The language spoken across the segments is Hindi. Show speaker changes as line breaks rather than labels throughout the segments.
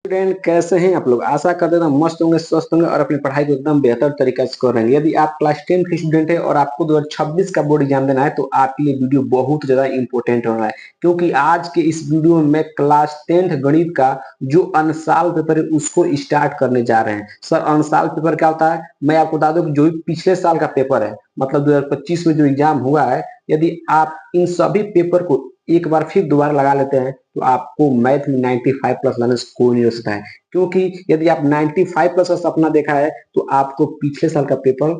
स्टूडेंट कैसे हैं आप लोग। आशा करते हैं मस्त होंगे, स्वस्थ होंगे और अपनी पढ़ाई को एकदम बेहतर तरीके से कर रहे हैं। यदि आप क्लास 10 के स्टूडेंट हैं और आपको 2026 का बोर्ड एग्जाम देना है तो आपके लिए वीडियो बहुत ज्यादा इंपॉर्टेंट होना है, क्योंकि आज के इस वीडियो में मैं क्लास 10th गणित का जो अनसाल पेपर है उसको स्टार्ट करने जा रहे हैं। सर अनसाल पेपर क्या होता है, मैं आपको बता दूं कि जो भी पिछले साल का पेपर है, मतलब 2025 में जो एग्जाम हुआ है, यदि आप इन सभी पेपर को एक बार फिर दोबारा लगा लेते हैं तो आपको मैथ में 95 प्लस लाने से कोई नहीं हो सकता है। क्योंकि यदि आप 95 प्लस का सपना देखा है तो आपको पिछले साल का पेपर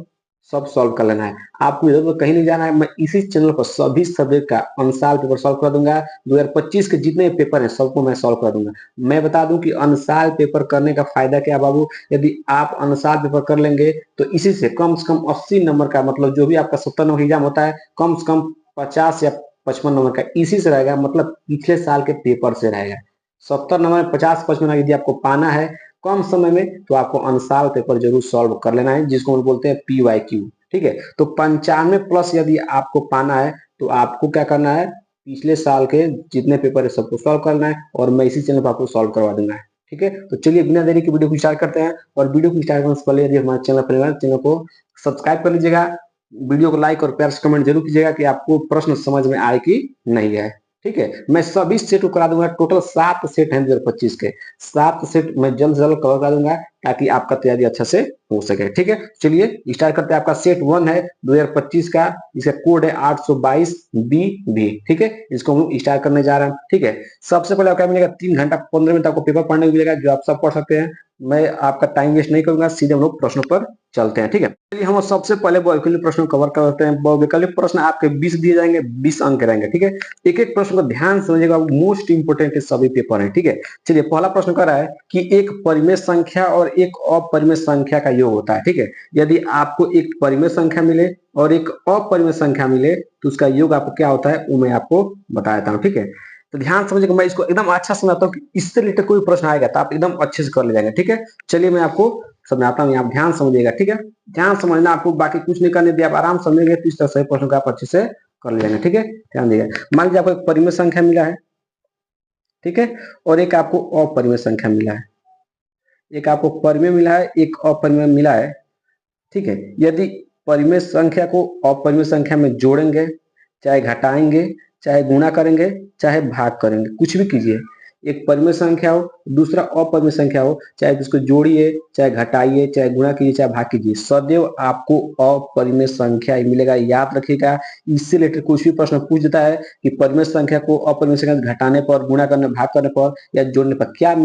सब सॉल्व कर लेना है। आपको इधर उधर कहीं नहीं जाना है। मैं इसी चैनल पर सभी सब्जेक्ट का अनसाल पेपर सॉल्व कर दूंगा। 2025 के जितने पेपर हैं सबको मैं सॉल्व कर दूंगा। मैं बता दूं कि अनसाल पेपर करने का फायदा क्या बाबू, यदि आप अनसाल पेपर कर लेंगे तो इसी से कम 80 नंबर का, मतलब जो भी आपका 70 नंबर एग्जाम होता है कम से कम 50 या 55 नंबर का इसी से रहेगा, मतलब पिछले साल के पेपर से रहेगा। 70 नंबर में 50-55 यदि आपको पाना है कम समय में तो आपको अनसाल पेपर जरूर सॉल्व कर लेना है, जिसको हम बोलते हैं PYQ। ठीक है, तो 95 प्लस यदि आपको पाना है तो आपको क्या करना है, पिछले साल के जितने पेपर है सबको सॉल्व करना है और मैं इसी चैनल पर आपको सॉल्व करवा दूंगा। ठीक है, तो चलिए बिना देरी के वीडियो को स्टार्ट करते हैं। और वीडियो को स्टार्ट करने से पहले यदि हमारे चैनल को सब्सक्राइब कर लीजिएगा, वीडियो को लाइक और प्यार से कमेंट जरूर कीजिएगा कि आपको प्रश्न समझ में आए कि नहीं है। ठीक है, मैं सभी सेट को करा दूंगा। टोटल 7 सेट हैं 2025 के, 7 सेट मैं जल्द से जल्द कवर करा दूंगा ताकि आपका तैयारी अच्छा से हो सके। ठीक है, चलिए स्टार्ट करते हैं। आपका सेट 1 है 2025 का, इसका कोड है 822BB। ठीक है, इसको हम स्टार्ट करने जा रहे हैं। ठीक है, सबसे पहले आपको मिलेगा 3 घंटा 15 मिनट आपको पेपर पढ़ने को मिलेगा, जो आप सब पढ़ सकते हैं। मैं आपका टाइम वेस्ट नहीं करूंगा, सीधे हम लोग प्रश्नों पर चलते हैं। ठीक है, चलिए हम सबसे पहले वैकल्पिक प्रश्न कवर करते हैं। वैकल्पिक प्रश्न आपके 20 दिए जाएंगे, 20 अंक रहेंगे। ठीक है, एक एक प्रश्न को ध्यान से समझिएगा, मोस्ट इंपोर्टेंट है सभी पेपर है। ठीक है, चलिए पहला प्रश्न कर रहा है कि एक परिमेय संख्या और एक अपरिमेय संख्या का योग होता है। ठीक है, यदि आपको एक परिमेय संख्या मिले और एक अपरिमेय संख्या मिले तो उसका योग आपको क्या होता है वो मैं आपको बता देता हूँ। ठीक है, तो ध्यान समझिएगा, मैं इसको एकदम अच्छा समझाता हूँ कि इससे रिलेटेड कोई प्रश्न आएगा तो आप एकदम अच्छे से कर ले जाएंगे। ठीक है, चलिए मैं आपको समझाता हूँ, आप ध्यान समझिएगा। ठीक है, ध्यान समझना, आपको बाकी कुछ नहीं करने दिया, आप आराम समझेंगे तो इस तरह से प्रश्न को आप अच्छे से कर ले जाएंगे। ठीक है, ध्यान दिएगा। मान लीजिए आपको एक परिमेय संख्या मिला है, ठीक है, और एक आपको अपरिमेय संख्या मिला है। एक आपको परिमेय मिला है, एक अपरिमेय मिला है। ठीक है, यदि परिमेय संख्या को अपरिमेय संख्या में जोड़ेंगे, चाहे घटाएंगे, चाहे गुणा करेंगे, चाहे भाग करेंगे, कुछ भी कीजिए, एक परिमेय संख्या हो दूसरा अपरिमेय संख्या हो, चाहे उसको जोड़िए, चाहे घटाइए, चाहे गुणा कीजिए, चाहे भाग कीजिए, सदैव आपको अपरिमेय संख्या ही मिलेगा। याद रखिएगा, इससे रिलेटेड कुछ भी प्रश्न पूछ देता है कि परिमेय संख्या को अपरिमेय संख्या घटाने पर, गुणा करने, भाग करने पर या जोड़ने पर क्या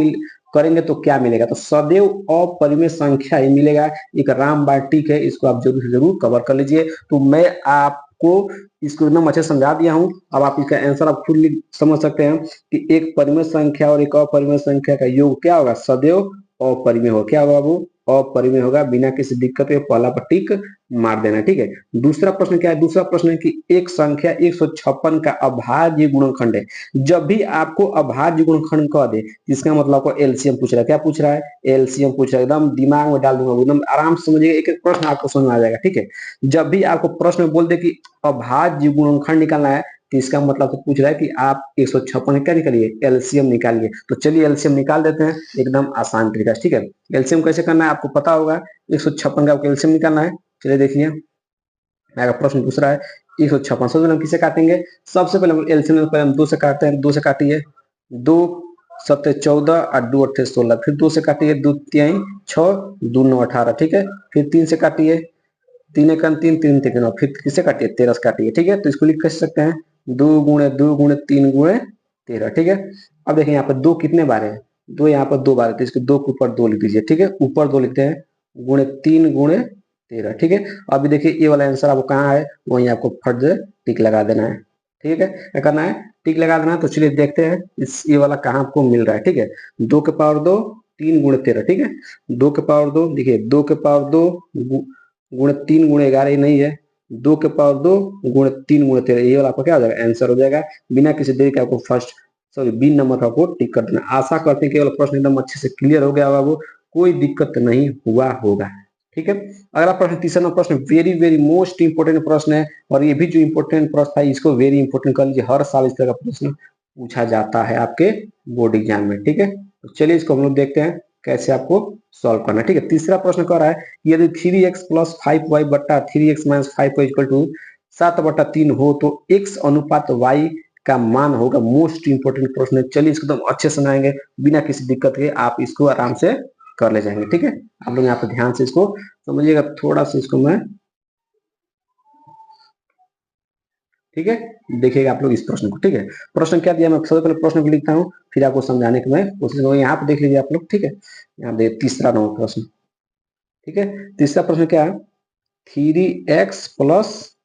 करेंगे तो क्या मिलेगा, तो सदैव अपरिमेय संख्या ही मिलेगा। एक रामबाण टिक है, इसको आप जरूर से जरूर कवर कर लीजिए। तो मैं आपको इसको एकदम अच्छे समझा दिया हूं, अब आप इसका आंसर आप खुद समझ सकते हैं कि एक परिमेय संख्या और एक अपरिमेय संख्या का योग क्या होगा, सदैव अपरिमेय होगा। क्या होगा बाबू, अपरिमेय होगा। बिना किसी दिक्कत के पहला पर टिक मार देना। ठीक है, दूसरा प्रश्न क्या है, दूसरा प्रश्न है कि एक संख्या 156 का अभाज्य गुणनखंड है। जब भी आपको अभाज्य गुणनखंड कह दे इसका मतलब आपको एलसीएम पूछ रहा है। क्या पूछ रहा है, एलसीएम पूछ रहा है। एकदम दिमाग में डाल दूंगा, एकदम आराम से समझिए, एक एक प्रश्न आपको समझ में आ जाएगा। ठीक है, जब भी आपको प्रश्न बोल दे कि अभाज्य गुणनखंड निकालना है तो इसका मतलब तो पूछ रहा है कि आप 156 क्या निकालिए, एलसीएम निकालिए। तो चलिए एलसीएम निकाल देते हैं, एकदम आसान तरीका। ठीक है, एलसीएम कैसे करना है आपको पता होगा, 156 का एलसीएम निकालना है। चलिए देखिए, मेरा प्रश्न दूसरा है 156। सबसे पहले हम किसे काटेंगे, सबसे पहले हम एलसीएम पहले हम 2 से काटते हैं। 2 से काटिए, 2 7 14 और 2 8 16, फिर 2 से काटिए, 2 3 6, 2 9 18। ठीक है, फिर 3 से काटिए, 3 1 3, 3 3 9, फिर किसे काटिए, 13 से काटिए। ठीक है, तो इसको लिख सकते हैं 2 गुणे 2 गुणे 3 गुणे 13। ठीक है, अब देखिए यहाँ पर 2 कितने बार है, 2 यहाँ पर 2 बार है, तो इसको 2 के ऊपर 2 लिख दीजिए। ठीक है, ऊपर 2 लिखते हैं, गुणे 3 गुणे 13। ठीक है, अभी देखिए ये वाला आंसर आपको कहाँ है, वहीं आपको फट टिक लगा देना है। ठीक है, क्या करना है, टिक लगा देना है। तो चलिए देखते हैं इस ये वाला कहाँ आपको मिल रहा है। ठीक है, 2 के पावर 2 3 गुणे 13। ठीक है, 2 के पावर 2, देखिए 2 के पावर 2 गुणे 3 गुणे 11 ये नहीं है, 2 के पावर 2 गुणे 3 गुणे 13, ये वाला आपका क्या हो जाएगा, आंसर हो जाएगा। बिना किसी देरी के आपको फर्स्ट सॉरी बी नंबर का आपको टिक कर देना। आशा करते हैं कि केवल प्रश्न एकदम अच्छे से क्लियर हो गया होगा, वो कोई दिक्कत नहीं हुआ होगा। ठीक है, अगला प्रश्न, तीसरा नंबर प्रश्न, वेरी वेरी मोस्ट इंपोर्टेंट प्रश्न है, और ये भी जो इंपोर्टेंट प्रश्न है इसको वेरी इंपोर्टेंट कर लीजिए। हर साल इस तरह का प्रश्न पूछा जाता है आपके बोर्ड एग्जाम में। ठीक है, तो चलिए इसको हम लोग देखते हैं कैसे आपको सॉल्व करना है। ठीक है, तीसरा प्रश्न कह रहा है यदि 3x प्लस 5y बट्टा 3x minus 5y equal to 7/3 हो तो x अनुपात y का मान होगा। मोस्ट इंपोर्टेंट प्रश्न है। चलिए इसको एकदम अच्छे से बनाएंगे बिना किसी दिक्कत के, आप इसको आराम से कर ले जाएंगे। ठीक है, आप लोग यहाँ पे ध्यान से इसको समझिएगा, थोड़ा सा इसको मैं, ठीक है, देखिएगा आप लोग इस प्रश्न को। ठीक है, प्रश्न क्या दिया, मैं सबसे पहले प्रश्न को लिखता हूँ, फिर आपको समझाने की मैं कोशिश करूंगा। यहाँ पे देख लीजिए आप लोग। ठीक है, यहाँ देखिए तीसरा नंबर प्रश्न। ठीक है, तीसरा प्रश्न क्या है, 3x प्लस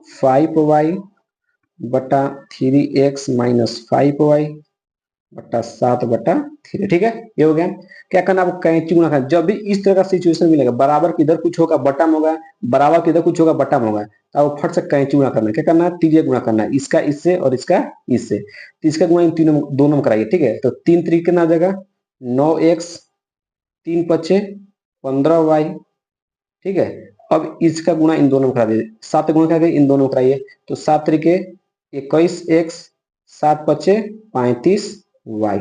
5y बटा 3x माइनस 5y बट्टा 7/3। ठीक है, ये हो गया। क्या करना, आपको कैंची गुणा करना। जब भी इस तरह का सिचुएशन मिलेगा, बराबर की इधर कुछ होगा बटम होगा, बराबर की इधर कुछ होगा बटम होगा, तो आपको फट से कैंची गुणा करना है। क्या करना है, त्रिज्या गुणा करना है, इसका इससे और इसका इससे। तो इसका गुणा इन तीनों दोनों में कराइए। ठीक है, तो 3 तरीके कितना आ जाएगा, 9x, 3 पचे 15y। ठीक है, अब इसका गुणा इन दोनों में करा दीजिए, 7 गुणा करके इन दोनों में कराइए, तो 7 तरीके 21x, 7 पचे 35y।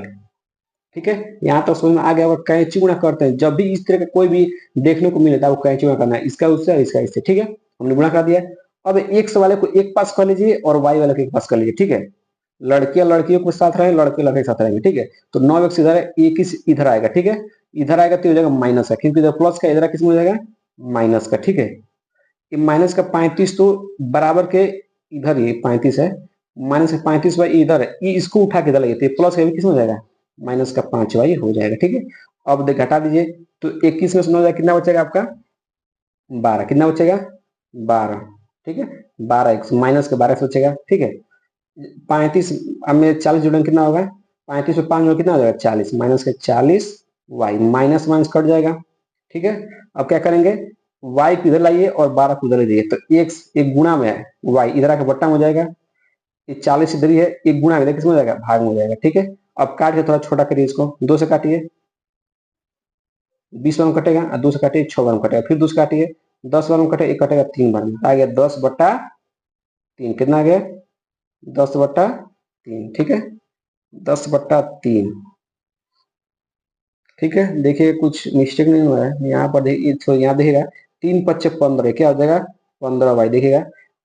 ठीक है, यहाँ तक समझ में आ गया होगा। कैंची गुणा करते हैं, जब भी इस तरह का कोई भी देखने को मिले तो आपको कैंची गुणा करना है, इसका उससे और इसका इससे। ठीक है, हमने गुणा कर दिया। अब एक्स वाले को एक पास कर लीजिए और वाई वाले को एक पास कर लीजिए। ठीक है, लड़कियां लड़कियों के साथ रहे, लड़के लड़के के साथ रहेंगे। ठीक है, तो 9x इधर है, एक इधर आएगा। ठीक है, इधर आएगा तो हो जाएगा माइनस है, क्योंकि इधर प्लस का, इधर किस में हो जाएगा, माइनस का। ठीक है, ये माइनस का 35 तो बराबर के इधर ही 35 है, माइनस का 35 वाई इधर है, ये इसको उठा के इधर लगे, प्लस का भी किस में हो जाएगा, माइनस का 5y हो जाएगा। ठीक है, अब देख घटा दीजिए, तो 21 में से 9 कितना बचेगा आपका, 12। कितना बचेगा, 12। ठीक है, 12x माइनस का 12x बचेगा। ठीक है, 35 में 40 जोड़ेंगे कितना होगा, 35 में 5 जोड़ेंगे कितना हो जाएगा, 40, माइनस का 40y, माइनस माइनस कट जाएगा। ठीक है, अब क्या करेंगे, y को इधर लाइए और 12 को उधर दीजिए, तो x एक गुणा में है, y इधर आके बट्टा में हो जाएगा, ये 40 इधर ही है, एक गुणा में किसमें हो जाएगा, भाग में हो जाएगा। ठीक है, अब काट के थोड़ा छोटा करिए इसको, 2 से काटिए, 20 बार में कटेगा, 2 से काटिए 6 बार में कटेगा, फिर 2 से काटिए 10 बार में कटेगा, एक कटेगा 3 बार में, आ गया 10/3। कितना आ गया, 10/3। ठीक है, 10/3। ठीक है, देखिए कुछ मिस्टेक नहीं हुआ है यहाँ पर, देखिए तो यहाँ देखिएगा 3 पच्चे 15, क्या हो जाएगा 15y। देखिएगा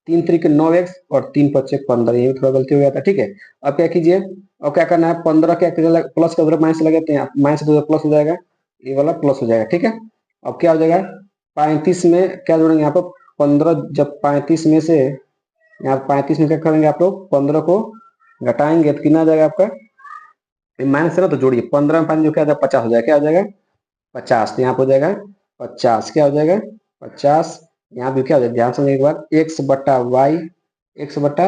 3 तरीके 9x और 3 पच्चे 15, ये थोड़ा गलती हो गया था। ठीक है, अब क्या कीजिए, अब क्या करना है, 15 क्या प्लस का उधर माइनस लगाते हैं, माइनस से प्लस हो जाएगा, ये वाला प्लस हो जाएगा। ठीक है, अब क्या हो जाएगा, 35 में क्या जोड़ेंगे यहाँ पर 15, जब 35 में से यहाँ 35 में क्या करेंगे आप लोग, 15 को घटाएंगे तो कितना आ जाएगा आपका, माइनस है ना, तो जोड़िए 15 में 5 जो क्या हो जाएगा, 50 हो जाएगा। क्या हो जाएगा, 50। तो यहाँ पर हो जाएगा 50, क्या हो जाएगा 50। यहाँ पे क्या हो जाएगा, ध्यान समझने के बाद एक्स बट्टा वाई, एक्स बट्टा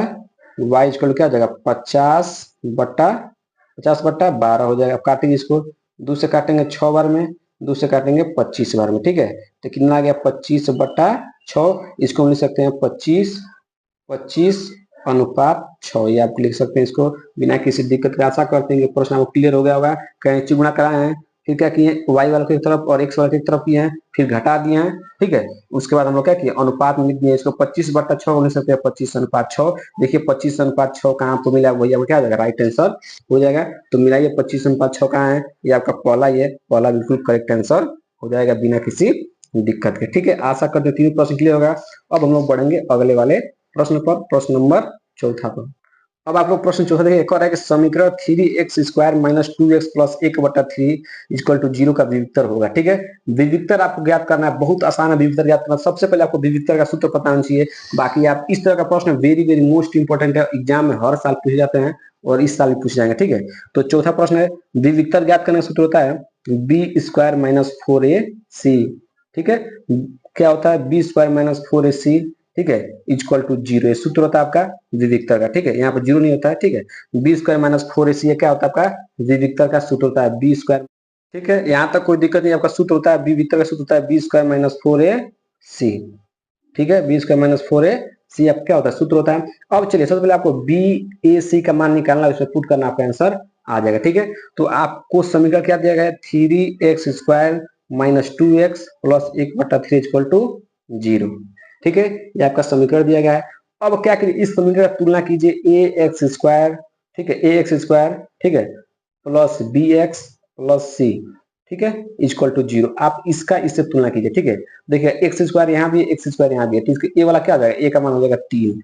वाई इक्वल क्या हो जाएगा, 50/12 हो जाएगा। अब काटेंगे इसको, 2 से काटेंगे 6 बार में, 2 से काटेंगे 25 बार में। ठीक है, तो कितना आ गया 25/6, इसको हम लिख सकते हैं 25/6, ये आप लिख सकते हैं इसको बिना किसी दिक्कत के। आशा करते हैं कि प्रश्न आपको क्लियर हो गया होगा। कैंची गुणा कराए हैं, फिर क्या किए, वाई वाले को एक तरफ और एक्स वाले को एक तरफ किए हैं, फिर घटा दिए हैं। ठीक है, उसके बाद हम लोग क्या किए, अनुपात में लिख दिए इसको, 25/6 लिख सकते हैं 25:6। देखिए 25:6 कहाँ पर मिला, वही आपको क्या हो जाएगा, राइट आंसर हो जाएगा। तो मिलाइए 25:6 कहाँ है, ये आपका पहला, ये पहला बिल्कुल करेक्ट आंसर हो जाएगा बिना किसी दिक्कत के। ठीक है, आशा करते हैं 3 प्रश्न क्लियर होगा। अब हम लोग बढ़ेंगे अगले वाले प्रश्न पर, प्रश्न नंबर 4 पर। अब आप लोग प्रश्न 4 देखिए, कह रहा है कि समीकरण 3x² minus 2x plus 1/3 equal to 0 का विविक्तर होगा। ठीक है, विविक्तर आपको ज्ञात करना है, बहुत आसान है विविक्तर ज्ञात करना। सबसे पहले आपको विविक्तर का सूत्र पता होना चाहिए। बाकी आप इस तरह का प्रश्न वेरी वेरी मोस्ट इंपॉर्टेंट है, एग्जाम में हर साल पूछे जाते हैं और इस साल भी पूछे जाएंगे। ठीक है, तो चौथा प्रश्न है, विविक्तर ज्ञात करने का सूत्र होता है b² माइनस 4ac। ठीक है, क्या होता है, b² माइनस 4ac। ठीक है, इक्वल टू 0, सूत्र होता है आपका विविक्तर का। ठीक है, यहाँ पर 0 नहीं होता है। ठीक है, b² माइनस 4ac क्या होता है आपका विविक्तर का सूत्र होता है b²। ठीक है, यहाँ तक कोई दिक्कत नहीं, आपका सूत्र होता है विविक्तर का सूत्र होता है b² माइनस 4ac। ठीक है, b² माइनस 4ac आप क्या होता है, सूत्र होता है। अब चलिए सबसे पहले आपको bac का मान निकालना, उसमें पुट करना, आपका आंसर आ जाएगा। ठीक है, तो आपको समीकरण क्या दिया गया है, 3x² minus 2x plus 1/3 equal to 0। ठीक है, ये आपका समीकरण दिया गया है। अब क्या करिए, इस समीकरण की तुलना कीजिए ax², ठीक है, ax², ठीक है, प्लस bx प्लस सी, ठीक है, इक्वल टू 0। आप इसका इससे तुलना कीजिए, ठीक है। देखिए एक्स स्क्वायर यहाँ भी है, एक्स स्क्वायर यहाँ भी है, तो ये वाला क्या हो जाएगा, ए का मान हो जाएगा 3,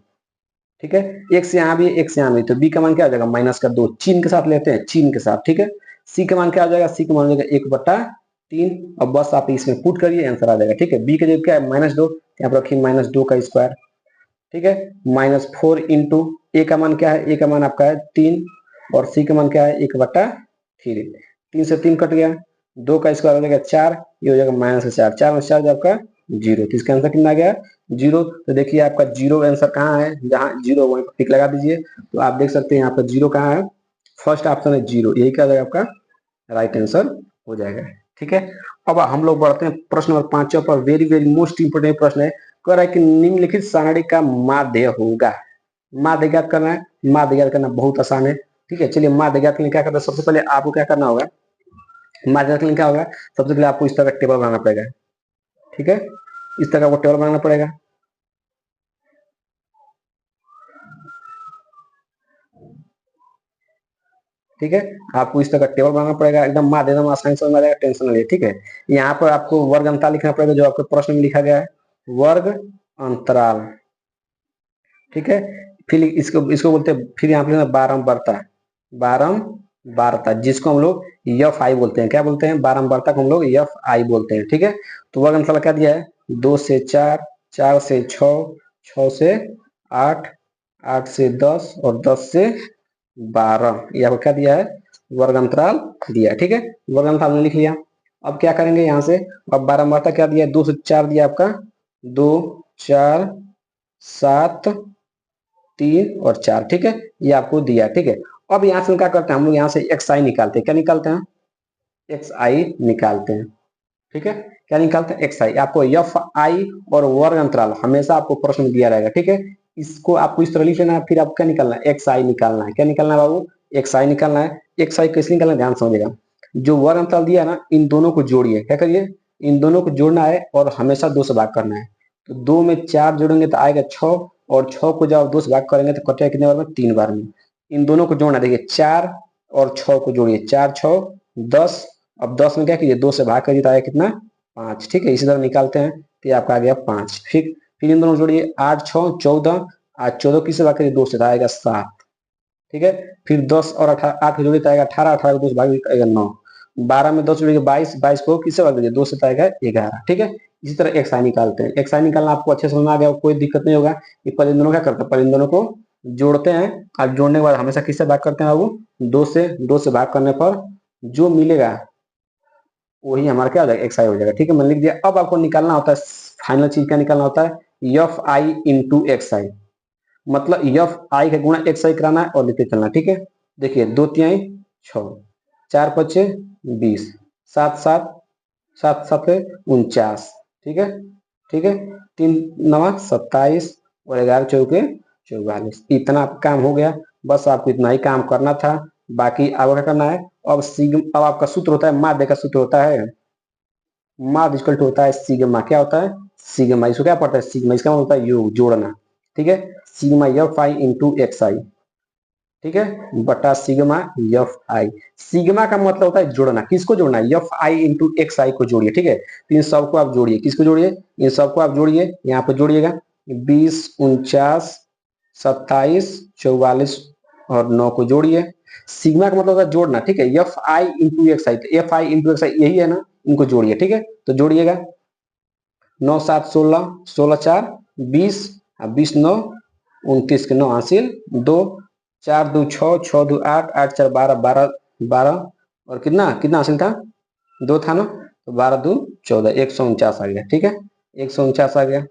ठीक है। एक्स यहाँ भी है, एक्स यहाँ भी, तो बी का मान क्या हो जाएगा माइनस का 2, चिन्ह के साथ लेते हैं, चिन्ह के साथ, ठीक है। सी का मान क्या हो जाएगा, सी का मान हो जाएगा 1/3। अब बस आप इसमें पुट करिए, आंसर आ जाएगा, ठीक है। बी का जगह क्या है -2, यहाँ पर रखिए -2 का स्क्वायर, ठीक है। -4 इंटू ए का मान क्या है, ए का मान आपका है 3 और सी का मान क्या है 1/3। 3 से 3 कट गया, 2 का स्क्वायर हो जाएगा 4, ये हो जाएगा -4, 4 में 4 आपका 0, तो इसका आंसर कितना आ गया 0। तो देखिए आपका 0 आंसर कहाँ है, जहाँ 0 वहीं पर टिक लगा दीजिए। तो आप देख सकते हैं यहाँ पर 0 कहाँ है, फर्स्ट ऑप्शन है 0, यही क्या जाएगा आपका राइट आंसर हो जाएगा, ठीक है। अब हम लोग बढ़ते हैं प्रश्न नंबर 5 पर। वेरी वेरी मोस्ट इंपोर्टेंट प्रश्न है, कह रहा है कि निम्नलिखित सारणी का माध्य होगा। माध्य ज्ञात करना है, माध्य ज्ञात करना बहुत आसान है, ठीक है। चलिए माध्य ज्ञात के लिए क्या करना है, सबसे पहले आपको क्या करना होगा, माध्य ज्ञात के लिए क्या होगा, सबसे पहले आपको इस तरह का टेबल बनाना पड़ेगा, ठीक है। इस तरह का टेबल बनाना पड़ेगा, ठीक है। आपको इस तरह का टेबल बनाना पड़ेगा, एकदम माध्य एकदम आसानी से समझ में आ जाएगा, टेंशन नहीं है, ठीक है। यहाँ पर आपको वर्ग अंतराल लिखना पड़ेगा, जो आपके प्रश्न में लिखा गया है, वर्ग अंतराल, ठीक है। फिर इसको इसको बोलते हैं, फिर यहाँ पे बारंबारता, बारंबारता जिसको हम लोग एफ आई बोलते हैं, क्या बोलते हैं, बारंबारता को हम लोग एफ आई बोलते हैं, ठीक है। तो वर्ग अंतराल क्या दिया है, 2 से 4, 4 से 6, 6 से 8, 8 से 10 और 10 से 12, ये आपको क्या दिया है, वर्ग अंतराल दिया है, ठीक है। वर्ग अंतराल ने लिख लिया। अब क्या करेंगे यहाँ से, अब बारंबारता क्या दिया है, 2 से 4 दिया आपका, 2 4 7 3 और 4, ठीक है, ये आपको दिया, ठीक है। अब यहाँ से क्या करते हैं हम लोग, यहाँ से एक्स आई निकालते हैं, क्या निकालते हैं, एक्स आई निकालते हैं, ठीक है। क्या निकालते हैं, एक्स आई। आपको एफ आई और वर्ग अंतराल हमेशा आपको प्रश्न में दिया रहेगा, ठीक है। इसको आपको इस तरह लिख लेना है, फिर आपको क्या निकालना है, एक्स आई निकालना है। क्या निकालना है बाबू, एक्स आई निकालना है। एक्स आई कैसे निकालना है, ध्यान समझिएगा। जो वर्ग अंतराल दिया है ना, इन दोनों को जोड़िए, क्या करिए, इन दोनों को जोड़ना है और हमेशा 2 से भाग करना है। तो 2 में 4 जोड़ेंगे तो आएगा 6, और 6 को जब 2 से भाग करेंगे तो कटेगा कितने बार में, 3 बार में। इन दोनों को जोड़ना, देखिए 4 और 6 को जोड़िए, 4 6 10। अब 10 में क्या कीजिए, 2 से भाग करिए तो आएगा कितना, 5, ठीक है। इसी तरह निकालते हैं तो ये आपका आ गया 5। फिर इन दोनों जोड़िए, 8 6 14, आज 14 किससे भाग करिए, 2 से, तो आएगा 7, ठीक है। फिर 10 और 18, 8 को जोड़िए तो आएगा 18, 18 को 2 से भाग आएगा 9, 12 में 10 जोड़िए 22, 22 को किससे भाग दीजिए, 2 से, तो आएगा 11, ठीक है। इसी तरह एक्स आई निकालते हैं। एक्स आई निकालना आपको अच्छे से समझ में आ गया, कोई दिक्कत नहीं होगा। ये पहले इन दोनों क्या करते हैं, पहले इन दोनों को जोड़ते हैं, और जोड़ने के बाद हमेशा किससे भाग करते हैं बाबू, 2 से भाग करने पर जो मिलेगा वही हमारा क्या हो जाएगा, एक्स आई हो जाएगा, ठीक है। मैंने लिख दिया। अब आपको निकालना होता है, फाइनल चीज क्या निकालना होता है, एफ आई इंटू एक्स आई, मतलब एफ आई का गुणा एक्स आई कराना है और लिखते चलना, ठीक है। देखिए 2 तिहाई 6, 4 5 20, 7 7 7 7 49, ठीक है, ठीक है। 3 9 27 और 11 चौके 44, इतना काम हो गया। बस आपको इतना ही काम करना था, बाकी आपको क्या करना है। अब आपका सूत्र होता है, माध्य का सूत्र होता है, माध्य इक्वल टू होता है सिग्मा, क्या होता है, सिग्मा। इसको क्या पढ़ता है, सिग्मा, इसका मतलब होता है योग, जोड़ना, ठीक है। Sigma F I into X I, ठीक है, बटा सिग्मा एफ आई। सिग्मा का मतलब होता है जोड़ना, किसको जोड़ना है, एफ आई इंटू एक्स आई को जोड़िए, ठीक है। तो इन सबको आप जोड़िए, किसको जोड़िए, इन सबको आप जोड़िए, यहाँ पर जोड़िएगा, 20 49 27 44 और 9 को जोड़िए। सिग्मा का मतलब होता है जोड़ना, ठीक है, एफ आई इंटू एक्स आई, तो एफ आई इंटू एक्स आई यही है ना, इनको जोड़िए, ठीक है। तो जोड़िएगा, 9 7 16, 16 4 20, 20 9 29 के 9 हासिल 2, 4 2 6, 6 2 8, 8 4 12, 12 12 और कितना कितना हासिल था, 2 था ना, तो 12 2 14, 149 आ गया, ठीक है, 149 आ गया।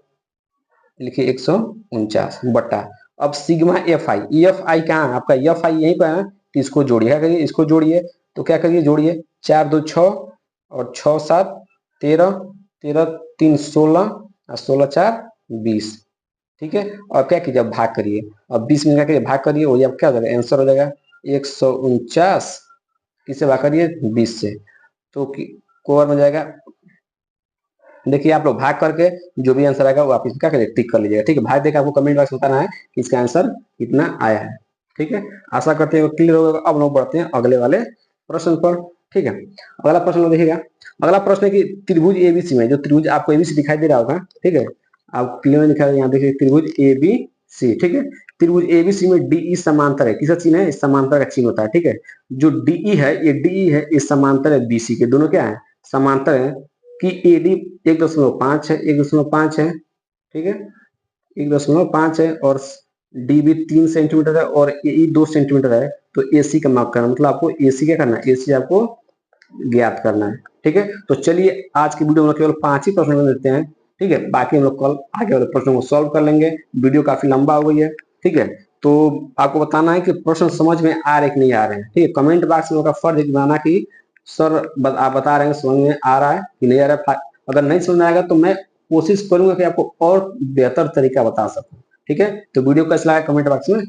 लिखिए 149 बटा, अब सिग्मा एफ आई कहाँ है आपका, एफ आई यहीं पर है, तो इसको जोड़िए, क्या करिए, इसको जोड़िए। तो क्या करिए, जोड़िए, 4 2 6 और 6 7 13, 13 3 16 और 16 4 20, ठीक है। और क्या कीजिए, भाग करिए, और 20 में क्या करिए, भाग करिए, वही अब क्या हो जाएगा, आंसर हो जाएगा 149, किससे भाग करिए, 20 से, तो कोवर में जाएगा। देखिए आप लोग भाग करके जो भी आंसर आएगा वो आप इसमें क्या करिए, टिक कर लीजिएगा, ठीक है। भाग देकर आपको कमेंट बॉक्स में बताना है कि इसका आंसर कितना आया है, ठीक है। आशा करते हैं क्लियर होगा। अब लोग बढ़ते हैं अगले वाले प्रश्न पर। ठीक है। अगला प्रश्न देखिएगा। अगला प्रश्न है कि त्रिभुज एबीसी में, जो त्रिभुज आपको एबीसी दिखाई दे रहा होगा, ठीक है, आप क्लियर में दिखा यहाँ देखिए त्रिभुज एबीसी, ठीक है। त्रिभुज एबीसी में डीई समांतर है, किसका चिन्ह है, समांतर का चिन्ह होता है, ठीक है। जो डीई है, ये डीई है, ये समांतर है बीसी के, दोनों क्या है, समांतर है। कि एडी 1.5 है, 1.5 है, ठीक है, 1.5 है, और डी भी 3 सेंटीमीटर है, और ए 2 सेंटीमीटर है। तो एसी का माप करना, मतलब आपको एसी क्या करना है, एसी आपको ज्ञात करना है, ठीक है। तो चलिए आज की वीडियो में केवल 5 ही प्रश्न देते हैं, ठीक है, बाकी हम लोग कल आगे वाले प्रश्नों को सॉल्व कर लेंगे। वीडियो काफी लंबा हो गई है, ठीक है। तो आपको बताना है कि प्रश्न समझ में आ रहे कि नहीं आ रहे हैं, ठीक है। कमेंट बॉक्स में आपका फर्ज है बताना कि सर आप बता रहे हैं समझ में आ रहा है कि नहीं आ रहा है। अगर नहीं समझ में आएगा तो मैं कोशिश करूंगा कि आपको और बेहतर तरीका बता सकूं, ठीक है। तो वीडियो कैसा लगा कमेंट बॉक्स में